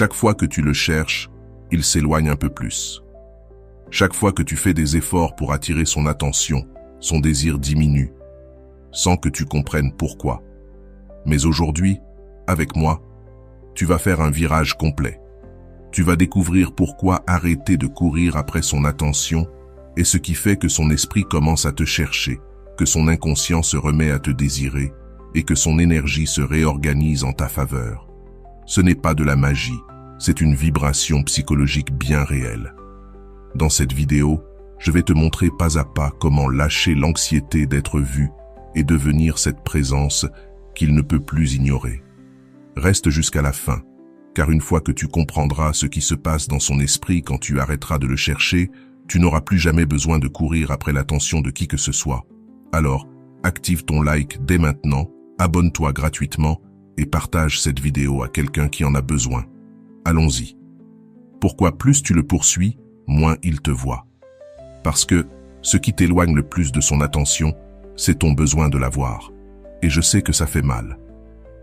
Chaque fois que tu le cherches, il s'éloigne un peu plus. Chaque fois que tu fais des efforts pour attirer son attention, son désir diminue, sans que tu comprennes pourquoi. Mais aujourd'hui, avec moi, tu vas faire un virage complet. Tu vas découvrir pourquoi arrêter de courir après son attention et ce qui fait que son esprit commence à te chercher, que son inconscient se remet à te désirer et que son énergie se réorganise en ta faveur. Ce n'est pas de la magie, c'est une vibration psychologique bien réelle. Dans cette vidéo, je vais te montrer pas à pas comment lâcher l'anxiété d'être vu et devenir cette présence qu'il ne peut plus ignorer. Reste jusqu'à la fin, car une fois que tu comprendras ce qui se passe dans son esprit quand tu arrêteras de le chercher, tu n'auras plus jamais besoin de courir après l'attention de qui que ce soit. Alors, active ton like dès maintenant, abonne-toi gratuitement et partage cette vidéo à quelqu'un qui en a besoin. Allons-y. Pourquoi plus tu le poursuis, moins il te voit? Parce que ce qui t'éloigne le plus de son attention, c'est ton besoin de la voir. Et je sais que ça fait mal.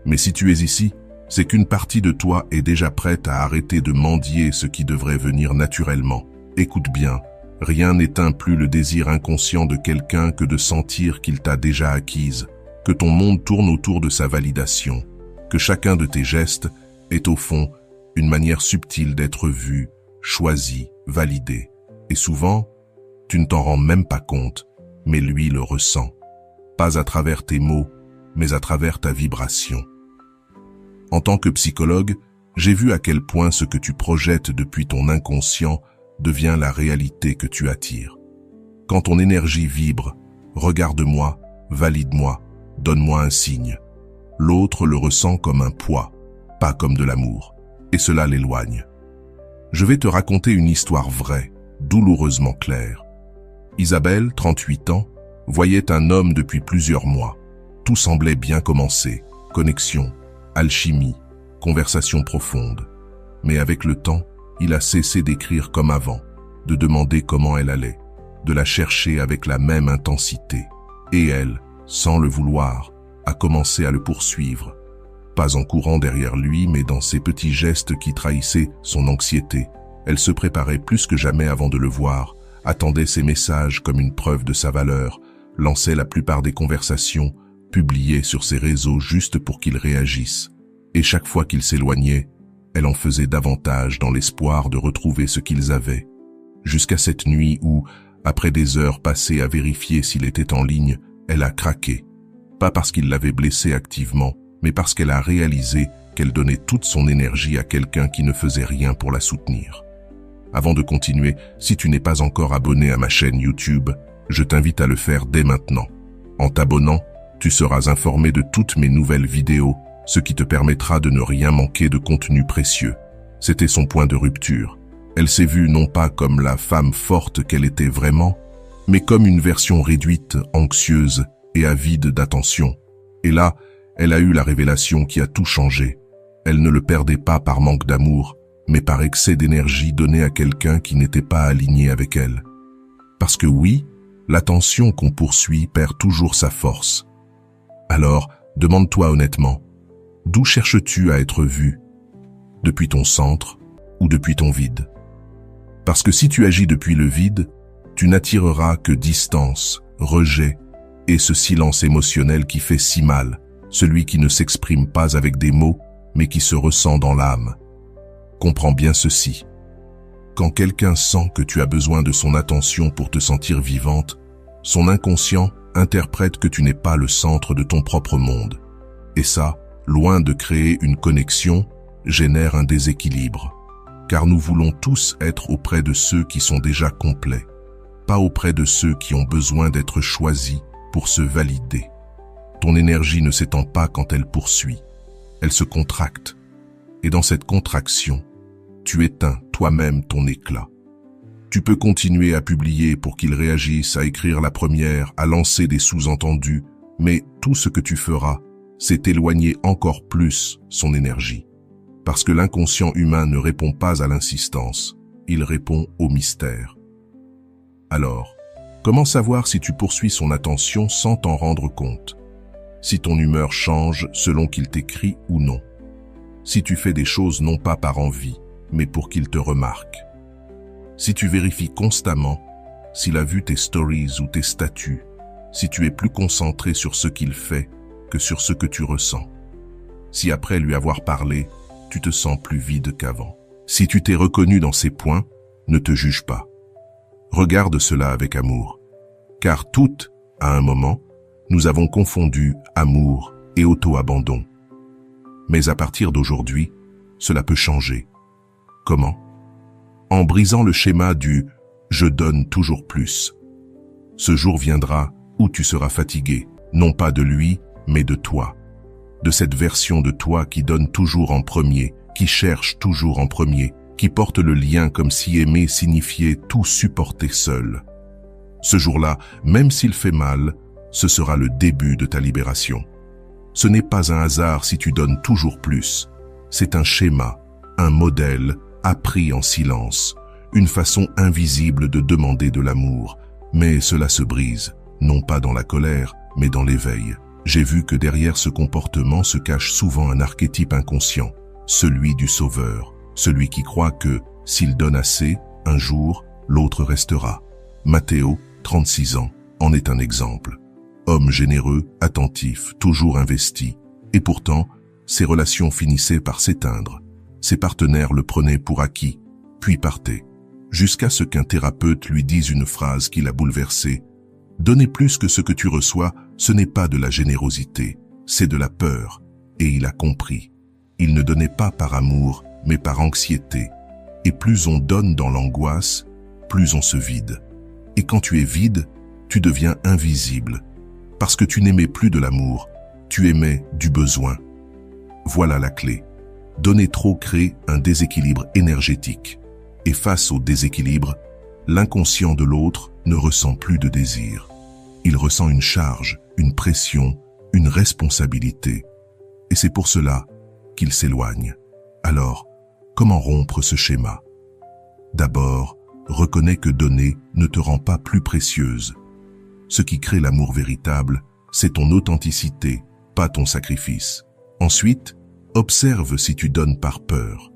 Mais si tu es ici, c'est qu'une partie de toi est déjà prête à arrêter de mendier ce qui devrait venir naturellement. Écoute bien, rien n'éteint plus le désir inconscient de quelqu'un que de sentir qu'il t'a déjà acquise, que ton monde tourne autour de sa validation, que chacun de tes gestes est au fond une manière subtile d'être vu, choisi, validé. Et souvent, tu ne t'en rends même pas compte, mais lui le ressent. Pas à travers tes mots, mais à travers ta vibration. En tant que psychologue, j'ai vu à quel point ce que tu projettes depuis ton inconscient devient la réalité que tu attires. Quand ton énergie vibre, regarde-moi, valide-moi, donne-moi un signe. L'autre le ressent comme un poids, pas comme de l'amour, et cela l'éloigne. Je vais te raconter une histoire vraie, douloureusement claire. Isabelle, 38 ans, voyait un homme depuis plusieurs mois. Tout semblait bien commencer, connexion, alchimie, conversation profonde. Mais avec le temps, il a cessé d'écrire comme avant, de demander comment elle allait, de la chercher avec la même intensité. Et elle, sans le vouloir, a commencé à le poursuivre. Pas en courant derrière lui, mais dans ses petits gestes qui trahissaient son anxiété. Elle se préparait plus que jamais avant de le voir, attendait ses messages comme une preuve de sa valeur, lançait la plupart des conversations, publiait sur ses réseaux juste pour qu'il réagisse. Et chaque fois qu'il s'éloignait, elle en faisait davantage dans l'espoir de retrouver ce qu'ils avaient. Jusqu'à cette nuit où, après des heures passées à vérifier s'il était en ligne, elle a craqué. Pas parce qu'il l'avait blessée activement, mais parce qu'elle a réalisé qu'elle donnait toute son énergie à quelqu'un qui ne faisait rien pour la soutenir. Avant de continuer, si tu n'es pas encore abonné à ma chaîne YouTube, je t'invite à le faire dès maintenant. En t'abonnant, tu seras informé de toutes mes nouvelles vidéos, ce qui te permettra de ne rien manquer de contenu précieux. C'était son point de rupture. Elle s'est vue non pas comme la femme forte qu'elle était vraiment, mais comme une version réduite, anxieuse et avide d'attention. Et là, elle a eu la révélation qui a tout changé. Elle ne le perdait pas par manque d'amour, mais par excès d'énergie donnée à quelqu'un qui n'était pas aligné avec elle. Parce que oui, l'attention qu'on poursuit perd toujours sa force. Alors, demande-toi honnêtement, d'où cherches-tu à être vu? Depuis ton centre ou depuis ton vide? Parce que si tu agis depuis le vide, tu n'attireras que distance, rejet et ce silence émotionnel qui fait si mal, celui qui ne s'exprime pas avec des mots, mais qui se ressent dans l'âme. Comprends bien ceci. Quand quelqu'un sent que tu as besoin de son attention pour te sentir vivante, son inconscient interprète que tu n'es pas le centre de ton propre monde. Et ça, loin de créer une connexion, génère un déséquilibre. Car nous voulons tous être auprès de ceux qui sont déjà complets, pas auprès de ceux qui ont besoin d'être choisis pour se valider. Ton énergie ne s'étend pas quand elle poursuit, elle se contracte. Et dans cette contraction, tu éteins toi-même ton éclat. Tu peux continuer à publier pour qu'il réagisse, à écrire la première, à lancer des sous-entendus, mais tout ce que tu feras, c'est éloigner encore plus son énergie. Parce que l'inconscient humain ne répond pas à l'insistance, il répond au mystère. Alors, comment savoir si tu poursuis son attention sans t'en rendre compte? Si ton humeur change selon qu'il t'écrit ou non? si tu fais des choses non pas par envie, mais pour qu'il te remarque. Si tu vérifies constamment s'il a vu tes stories ou tes statuts, si tu es plus concentré sur ce qu'il fait que sur ce que tu ressens. Si après lui avoir parlé, tu te sens plus vide qu'avant. Si tu t'es reconnu dans ces points, ne te juge pas. Regarde cela avec amour. Car toutes, à un moment, nous avons confondu amour et auto-abandon. Mais à partir d'aujourd'hui, cela peut changer. Comment? En brisant le schéma du « je donne toujours plus ». Ce jour viendra où tu seras fatigué, non pas de lui, mais de toi. De cette version de toi qui donne toujours en premier, qui cherche toujours en premier, qui porte le lien comme si aimer signifiait tout supporter seul. Ce jour-là, même s'il fait mal, ce sera le début de ta libération. Ce n'est pas un hasard si tu donnes toujours plus. C'est un schéma, un modèle, appris en silence, une façon invisible de demander de l'amour. Mais cela se brise, non pas dans la colère, mais dans l'éveil. J'ai vu que derrière ce comportement se cache souvent un archétype inconscient, celui du sauveur, celui qui croit que, s'il donne assez, un jour, l'autre restera. Matteo, 36 ans, en est un exemple. Homme généreux, attentif, toujours investi. Et pourtant, ses relations finissaient par s'éteindre. Ses partenaires le prenaient pour acquis, puis partaient. Jusqu'à ce qu'un thérapeute lui dise une phrase qui l'a bouleversé. « Donner plus que ce que tu reçois, ce n'est pas de la générosité, c'est de la peur. » Et il a compris. Il ne donnait pas par amour, mais par anxiété. Et plus on donne dans l'angoisse, plus on se vide. Et quand tu es vide, tu deviens invisible. Parce que tu n'aimais plus de l'amour, tu aimais du besoin. Voilà la clé. Donner trop crée un déséquilibre énergétique. Et face au déséquilibre, l'inconscient de l'autre ne ressent plus de désir. Il ressent une charge, une pression, une responsabilité. Et c'est pour cela qu'il s'éloigne. Alors, comment rompre ce schéma? D'abord, reconnais que donner ne te rend pas plus précieuse. Ce qui crée l'amour véritable, c'est ton authenticité, pas ton sacrifice. Ensuite, observe si tu donnes par peur.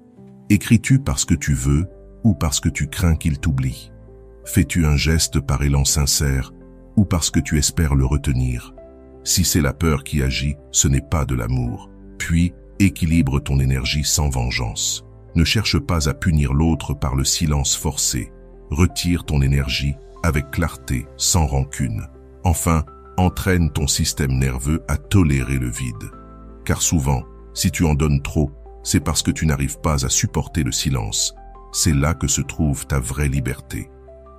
Écris-tu parce que tu veux ou parce que tu crains qu'il t'oublie? Fais-tu un geste par élan sincère ou parce que tu espères le retenir? Si c'est la peur qui agit, ce n'est pas de l'amour. Puis, équilibre ton énergie sans vengeance. Ne cherche pas à punir l'autre par le silence forcé. Retire ton énergie avec clarté, sans rancune. Enfin, entraîne ton système nerveux à tolérer le vide. Car souvent, si tu en donnes trop, c'est parce que tu n'arrives pas à supporter le silence. C'est là que se trouve ta vraie liberté.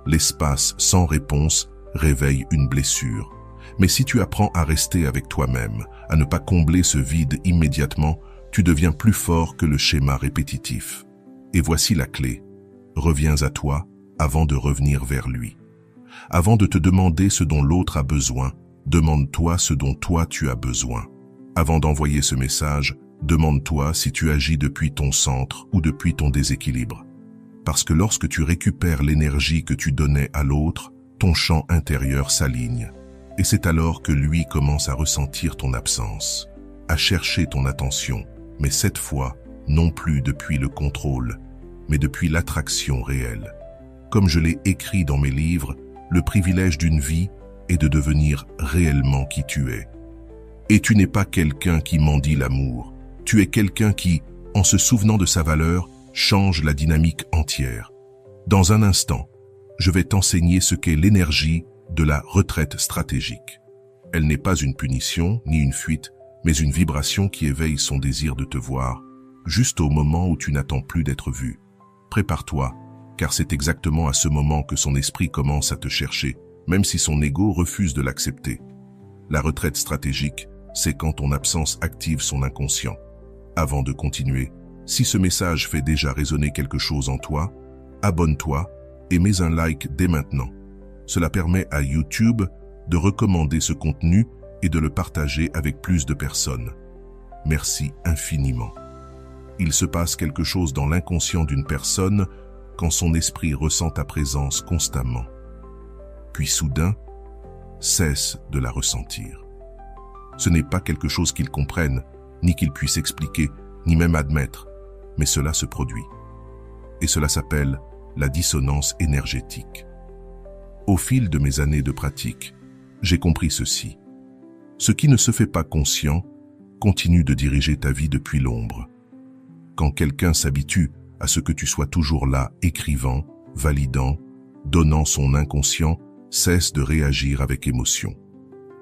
L'espace sans réponse réveille une blessure. Mais si tu apprends à rester avec toi-même, à ne pas combler ce vide immédiatement, tu deviens plus fort que le schéma répétitif. Et voici la clé. Reviens à toi avant de revenir vers lui. Avant de te demander ce dont l'autre a besoin, demande-toi ce dont toi tu as besoin. Avant d'envoyer ce message, demande-toi si tu agis depuis ton centre ou depuis ton déséquilibre. Parce que lorsque tu récupères l'énergie que tu donnais à l'autre, ton champ intérieur s'aligne. Et c'est alors que lui commence à ressentir ton absence, à chercher ton attention, mais cette fois, non plus depuis le contrôle, mais depuis l'attraction réelle. Comme je l'ai écrit dans mes livres, le privilège d'une vie est de devenir réellement qui tu es. Et tu n'es pas quelqu'un qui mendie l'amour, tu es quelqu'un qui, en se souvenant de sa valeur, change la dynamique entière. Dans un instant, je vais t'enseigner ce qu'est l'énergie de la retraite stratégique. Elle n'est pas une punition ni une fuite, mais une vibration qui éveille son désir de te voir, juste au moment où tu n'attends plus d'être vu. Prépare-toi, car c'est exactement à ce moment que son esprit commence à te chercher, même si son ego refuse de l'accepter. La retraite stratégique, c'est quand ton absence active son inconscient. Avant de continuer, si ce message fait déjà résonner quelque chose en toi, abonne-toi et mets un like dès maintenant. Cela permet à YouTube de recommander ce contenu et de le partager avec plus de personnes. Merci infiniment. Il se passe quelque chose dans l'inconscient d'une personne quand son esprit ressent ta présence constamment. Puis soudain, cesse de la ressentir. Ce n'est pas quelque chose qu'il comprenne, ni qu'il puisse expliquer, ni même admettre, mais cela se produit. Et cela s'appelle la dissonance énergétique. Au fil de mes années de pratique, j'ai compris ceci. Ce qui ne se fait pas conscient continue de diriger ta vie depuis l'ombre. Quand quelqu'un s'habitue à ce que tu sois toujours là, écrivant, validant, donnant son inconscient, cesse de réagir avec émotion.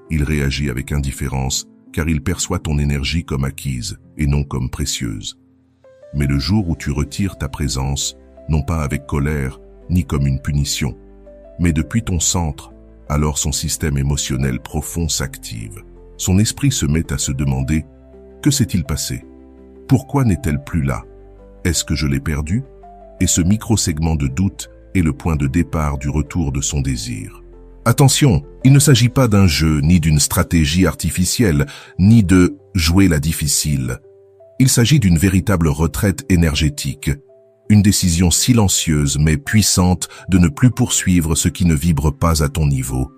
Il réagit avec indifférence car il perçoit ton énergie comme acquise et non comme précieuse. Mais le jour où tu retires ta présence, non pas avec colère ni comme une punition, mais depuis ton centre, alors son système émotionnel profond s'active. Son esprit se met à se demander « Que s'est-il passé? Pourquoi n'est-elle plus là? Est-ce que je l'ai perdue ?» Et ce micro-segment de doute est le point de départ du retour de son désir. Attention, il ne s'agit pas d'un jeu, ni d'une stratégie artificielle, ni de « jouer la difficile ». Il s'agit d'une véritable retraite énergétique, une décision silencieuse mais puissante de ne plus poursuivre ce qui ne vibre pas à ton niveau.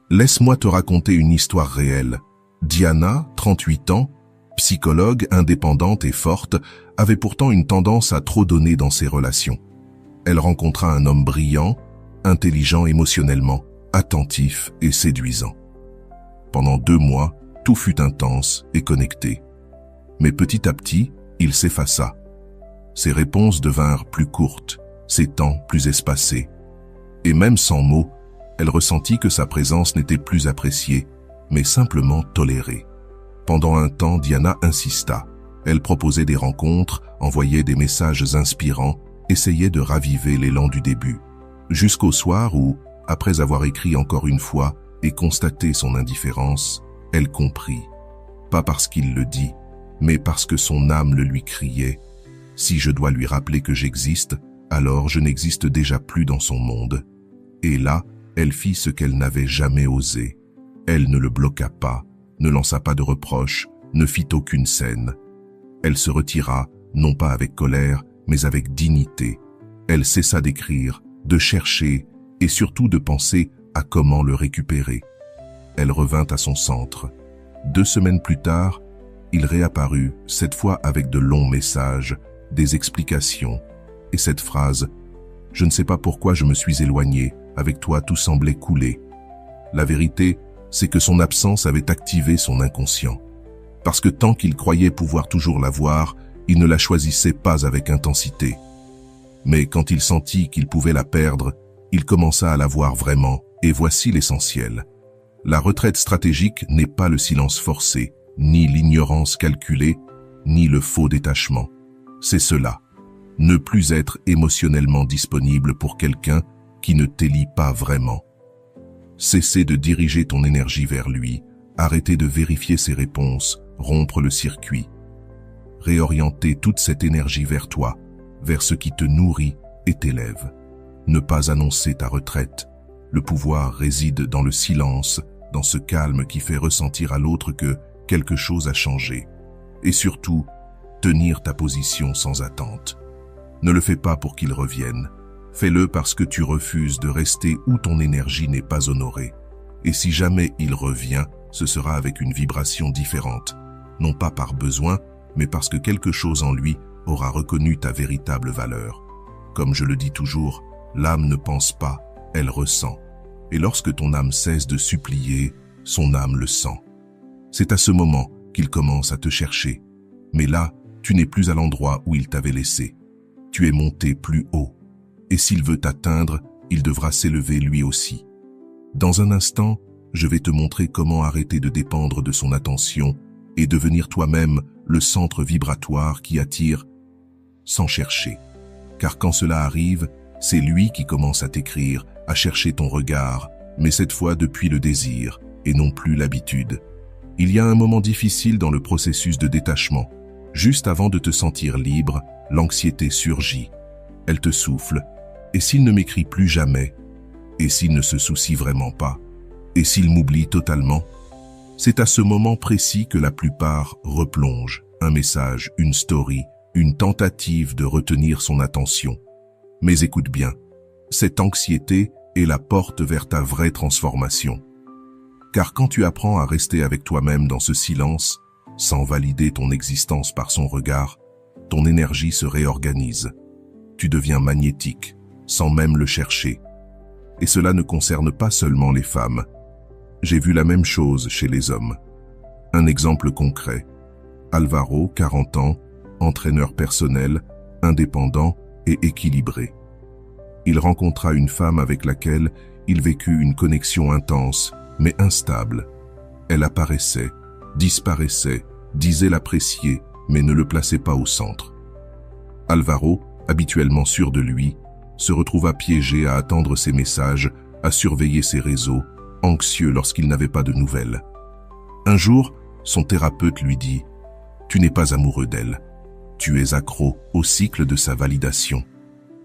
Laisse-moi te raconter une histoire réelle. Diana, 38 ans, psychologue indépendante et forte, avait pourtant une tendance à trop donner dans ses relations. Elle rencontra un homme brillant, intelligent émotionnellement, attentif et séduisant. Pendant 2 mois, tout fut intense et connecté. Mais petit à petit, il s'effaça. Ses réponses devinrent plus courtes, ses temps plus espacés. Et même sans mots, elle ressentit que sa présence n'était plus appréciée, mais simplement tolérée. Pendant un temps, Diana insista. Elle proposait des rencontres, envoyait des messages inspirants, essayait de raviver l'élan du début. Jusqu'au soir où, après avoir écrit encore une fois et constaté son indifférence, elle comprit. Pas parce qu'il le dit, mais parce que son âme le lui criait. Si je dois lui rappeler que j'existe, alors je n'existe déjà plus dans son monde. Et là, elle fit ce qu'elle n'avait jamais osé. Elle ne le bloqua pas, ne lança pas de reproches, ne fit aucune scène. Elle se retira, non pas avec colère, mais avec dignité. Elle cessa d'écrire, de chercher et surtout de penser à comment le récupérer. Elle revint à son centre. 2 semaines plus tard, il réapparut, cette fois avec de longs messages, des explications, et cette phrase « Je ne sais pas pourquoi je me suis éloigné, avec toi tout semblait couler ». La vérité, c'est que son absence avait activé son inconscient. Parce que tant qu'il croyait pouvoir toujours la voir, il ne la choisissait pas avec intensité. Mais quand il sentit qu'il pouvait la perdre, il commença à la voir vraiment, et voici l'essentiel. La retraite stratégique n'est pas le silence forcé, ni l'ignorance calculée, ni le faux détachement. C'est cela, ne plus être émotionnellement disponible pour quelqu'un qui ne t'élit pas vraiment. Cesser de diriger ton énergie vers lui, arrêter de vérifier ses réponses, rompre le circuit. Réorienter toute cette énergie vers toi, vers ce qui te nourrit et t'élève. Ne pas annoncer ta retraite. Le pouvoir réside dans le silence, dans ce calme qui fait ressentir à l'autre que quelque chose a changé. Et surtout, tenir ta position sans attente. Ne le fais pas pour qu'il revienne. Fais-le parce que tu refuses de rester où ton énergie n'est pas honorée. Et si jamais il revient, ce sera avec une vibration différente. Non pas par besoin, mais parce que quelque chose en lui aura reconnu ta véritable valeur. Comme je le dis toujours, l'âme ne pense pas, elle ressent. Et lorsque ton âme cesse de supplier, son âme le sent. C'est à ce moment qu'il commence à te chercher. Mais là, tu n'es plus à l'endroit où il t'avait laissé. Tu es monté plus haut. Et s'il veut t'atteindre, il devra s'élever lui aussi. Dans un instant, je vais te montrer comment arrêter de dépendre de son attention et devenir toi-même le centre vibratoire qui attire sans chercher. Car quand cela arrive, c'est lui qui commence à t'écrire, à chercher ton regard, mais cette fois depuis le désir et non plus l'habitude. Il y a un moment difficile dans le processus de détachement. Juste avant de te sentir libre, l'anxiété surgit. Elle te souffle. Et s'il ne m'écrit plus jamais? Et s'il ne se soucie vraiment pas? Et s'il m'oublie totalement? C'est à ce moment précis que la plupart replongent. Un message, une story, une tentative de retenir son attention. Mais écoute bien, cette anxiété est la porte vers ta vraie transformation. Car quand tu apprends à rester avec toi-même dans ce silence, sans valider ton existence par son regard, ton énergie se réorganise. Tu deviens magnétique, sans même le chercher. Et cela ne concerne pas seulement les femmes. J'ai vu la même chose chez les hommes. Un exemple concret. Alvaro, 40 ans, entraîneur personnel, indépendant et équilibré. Il rencontra une femme avec laquelle il vécut une connexion intense, mais instable. Elle apparaissait, disparaissait, disait l'apprécier, mais ne le plaçait pas au centre. Alvaro, habituellement sûr de lui, se retrouva piégé à attendre ses messages, à surveiller ses réseaux, anxieux lorsqu'il n'avait pas de nouvelles. Un jour, son thérapeute lui dit « Tu n'es pas amoureux d'elle. Tu es accro au cycle de sa validation. »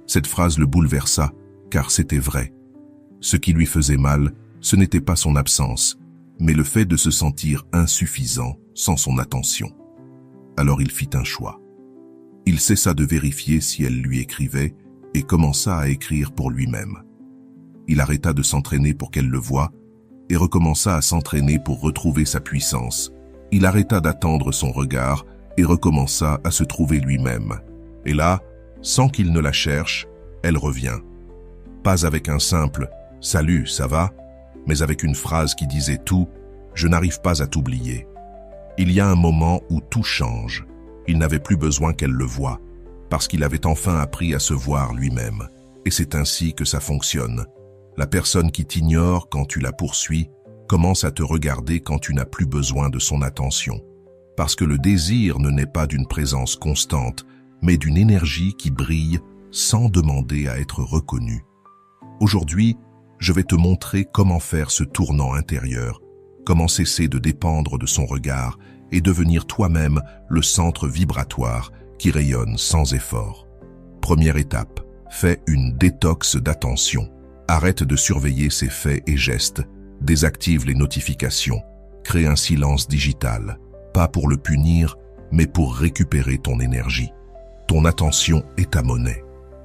Cette phrase le bouleversa, car c'était vrai. Ce qui lui faisait mal, ce n'était pas son absence, mais le fait de se sentir insuffisant sans son attention. Alors il fit un choix. Il cessa de vérifier si elle lui écrivait et commença à écrire pour lui-même. Il arrêta de s'entraîner pour qu'elle le voie et recommença à s'entraîner pour retrouver sa puissance. Il arrêta d'attendre son regard et recommença à se trouver lui-même. Et là, sans qu'il ne la cherche, elle revient. Pas avec un simple « Salut, ça va ?», mais avec une phrase qui disait tout « Je n'arrive pas à t'oublier ». Il y a un moment où tout change. Il n'avait plus besoin qu'elle le voie, parce qu'il avait enfin appris à se voir lui-même. Et c'est ainsi que ça fonctionne. La personne qui t'ignore quand tu la poursuis commence à te regarder quand tu n'as plus besoin de son attention. Parce que le désir ne naît pas d'une présence constante, mais d'une énergie qui brille sans demander à être reconnue. Aujourd'hui, je vais te montrer comment faire ce tournant intérieur, comment cesser de dépendre de son regard et devenir toi-même le centre vibratoire qui rayonne sans effort. Première étape, fais une détox d'attention. Arrête de surveiller ses faits et gestes, désactive les notifications, crée un silence digital, pas pour le punir, mais pour récupérer ton énergie. Ton attention est ta monnaie.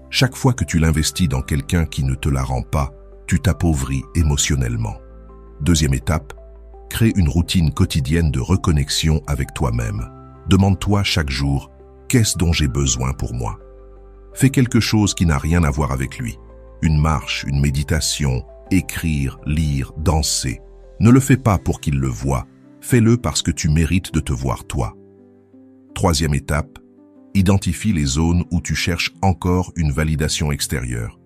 Chaque fois que tu l'investis dans quelqu'un qui ne te la rend pas, tu t'appauvris émotionnellement. Deuxième étape, crée une routine quotidienne de reconnexion avec toi-même. Demande-toi chaque jour, qu'est-ce dont j'ai besoin pour moi? Fais quelque chose qui n'a rien à voir avec lui. Une marche, une méditation, écrire, lire, danser. Ne le fais pas pour qu'il le voie, fais-le parce que tu mérites de te voir toi. Troisième étape, identifie les zones où tu cherches encore une validation extérieure.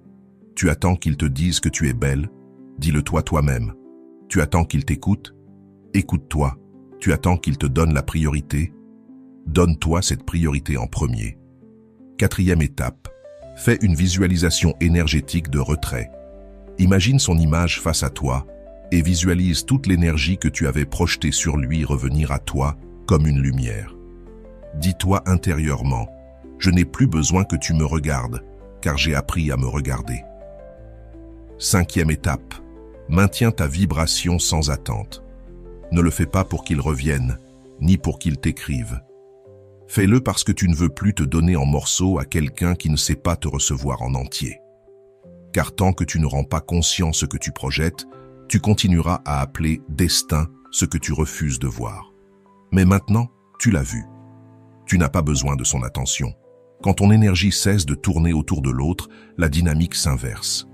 Tu attends qu'ils te disent que tu es belle, dis-le-toi toi-même. Tu attends qu'ils t'écoutent, écoute-toi. Tu attends qu'ils te donnent la priorité, donne-toi cette priorité en premier. Quatrième étape, fais une visualisation énergétique de retrait. Imagine son image face à toi et visualise toute l'énergie que tu avais projetée sur lui revenir à toi comme une lumière. Dis-toi intérieurement, je n'ai plus besoin que tu me regardes, car j'ai appris à me regarder. Cinquième étape, maintiens ta vibration sans attente. Ne le fais pas pour qu'il revienne, ni pour qu'il t'écrive. Fais-le parce que tu ne veux plus te donner en morceaux à quelqu'un qui ne sait pas te recevoir en entier. Car tant que tu ne rends pas conscient ce que tu projettes, tu continueras à appeler destin ce que tu refuses de voir. Mais maintenant, tu l'as vu. Tu n'as pas besoin de son attention. Quand ton énergie cesse de tourner autour de l'autre, la dynamique s'inverse.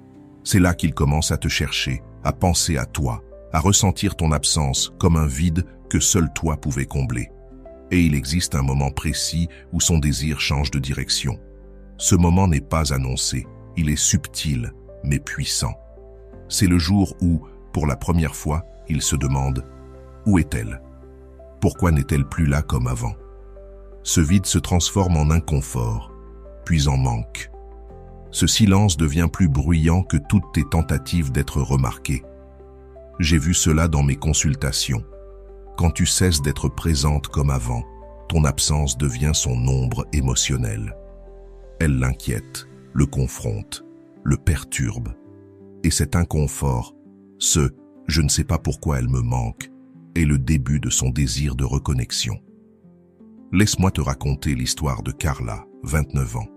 C'est là qu'il commence à te chercher, à penser à toi, à ressentir ton absence comme un vide que seul toi pouvais combler. Et il existe un moment précis où son désir change de direction. Ce moment n'est pas annoncé, il est subtil, mais puissant. C'est le jour où, pour la première fois, il se demande « Où est-elle ? Pourquoi n'est-elle plus là comme avant ?» Ce vide se transforme en inconfort, puis en manque. Ce silence devient plus bruyant que toutes tes tentatives d'être remarqué. J'ai vu cela dans mes consultations. Quand tu cesses d'être présente comme avant, ton absence devient son ombre émotionnelle. Elle l'inquiète, le confronte, le perturbe. Et cet inconfort, ce « je ne sais pas pourquoi elle me manque », est le début de son désir de reconnexion. Laisse-moi te raconter l'histoire de Carla, 29 ans.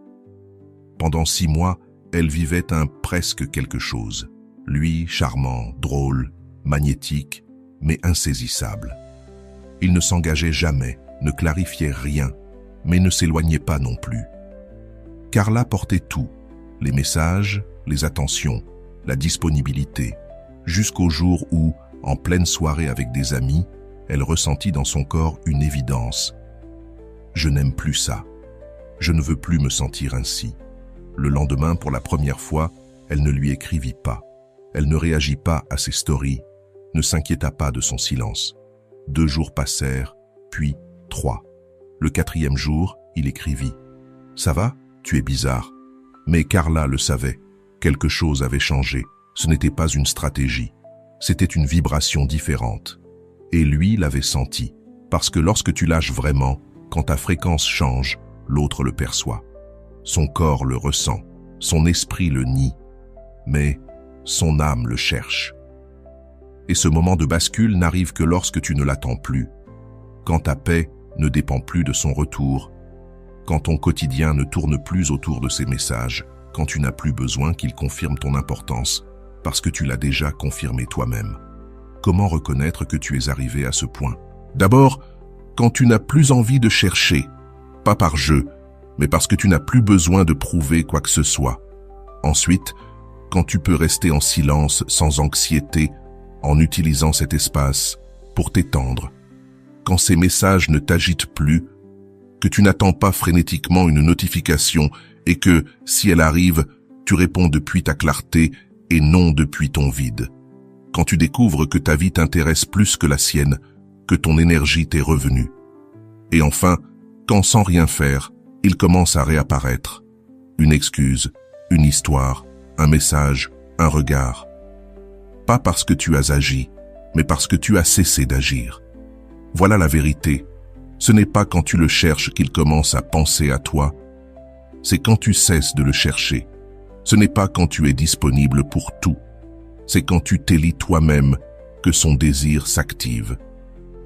Pendant 6 mois, elle vivait un presque quelque chose. Lui, charmant, drôle, magnétique, mais insaisissable. Il ne s'engageait jamais, ne clarifiait rien. mais ne s'éloignez pas non plus. Carla portait tout, les messages, les attentions, la disponibilité, jusqu'au jour où, en pleine soirée avec des amis, elle ressentit dans son corps une évidence. Je n'aime plus ça. Je ne veux plus me sentir ainsi. Le lendemain, pour la première fois, elle ne lui écrivit pas. Elle ne réagit pas à ses stories, ne s'inquiéta pas de son silence. 2 jours passèrent, puis 3. Le 4e jour, il écrivit. « Ça va? Tu es bizarre. » Mais Carla le savait. Quelque chose avait changé. Ce n'était pas une stratégie. C'était une vibration différente. Et lui l'avait senti. Parce que lorsque tu lâches vraiment, quand ta fréquence change, l'autre le perçoit. Son corps le ressent. Son esprit le nie. Mais son âme le cherche. Et ce moment de bascule n'arrive que lorsque tu ne l'attends plus. Quand ta paix ne dépend plus de son retour. Quand ton quotidien ne tourne plus autour de ses messages. Quand tu n'as plus besoin qu'il confirme ton importance, parce que tu l'as déjà confirmé toi-même. Comment reconnaître que tu es arrivé à ce point? D'abord, quand tu n'as plus envie de chercher, pas par jeu, mais parce que tu n'as plus besoin de prouver quoi que ce soit. Ensuite, quand tu peux rester en silence sans anxiété, en utilisant cet espace pour t'étendre. Quand ces messages ne t'agitent plus, que tu n'attends pas frénétiquement une notification et que, si elle arrive, tu réponds depuis ta clarté et non depuis ton vide. Quand tu découvres que ta vie t'intéresse plus que la sienne, que ton énergie t'est revenue. Et enfin, quand sans rien faire, il commence à réapparaître. Une excuse, une histoire, un message, un regard. Pas parce que tu as agi, mais parce que tu as cessé d'agir. Voilà la vérité. Ce n'est pas quand tu le cherches qu'il commence à penser à toi. C'est quand tu cesses de le chercher. Ce n'est pas quand tu es disponible pour tout. C'est quand tu t'élis toi-même que son désir s'active.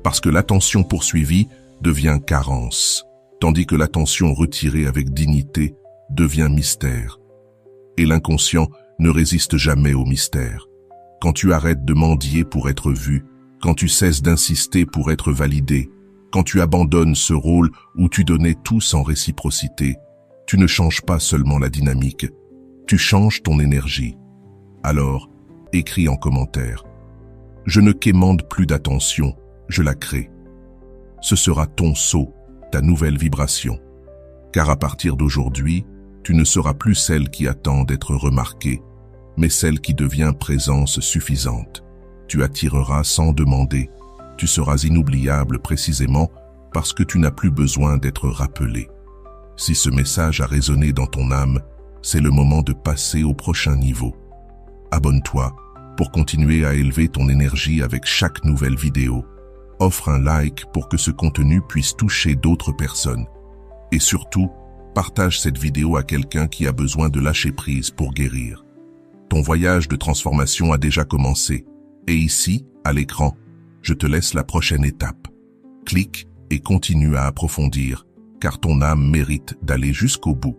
Parce que l'attention poursuivie devient carence, tandis que l'attention retirée avec dignité devient mystère. Et l'inconscient ne résiste jamais au mystère. Quand tu arrêtes de mendier pour être vu, quand tu cesses d'insister pour être validé, quand tu abandonnes ce rôle où tu donnais tout sans réciprocité, tu ne changes pas seulement la dynamique, tu changes ton énergie. Alors, écris en commentaire. Je ne quémande plus d'attention, je la crée. Ce sera ton saut, ta nouvelle vibration. Car à partir d'aujourd'hui, tu ne seras plus celle qui attend d'être remarquée, mais celle qui devient présence suffisante. Tu attireras sans demander. Tu seras inoubliable précisément parce que tu n'as plus besoin d'être rappelé. Si ce message a résonné dans ton âme, c'est le moment de passer au prochain niveau. Abonne-toi pour continuer à élever ton énergie avec chaque nouvelle vidéo. Offre un like pour que ce contenu puisse toucher d'autres personnes. Et surtout, partage cette vidéo à quelqu'un qui a besoin de lâcher prise pour guérir. Ton voyage de transformation a déjà commencé. Et ici, à l'écran, je te laisse la prochaine étape. Clique et continue à approfondir, car ton âme mérite d'aller jusqu'au bout.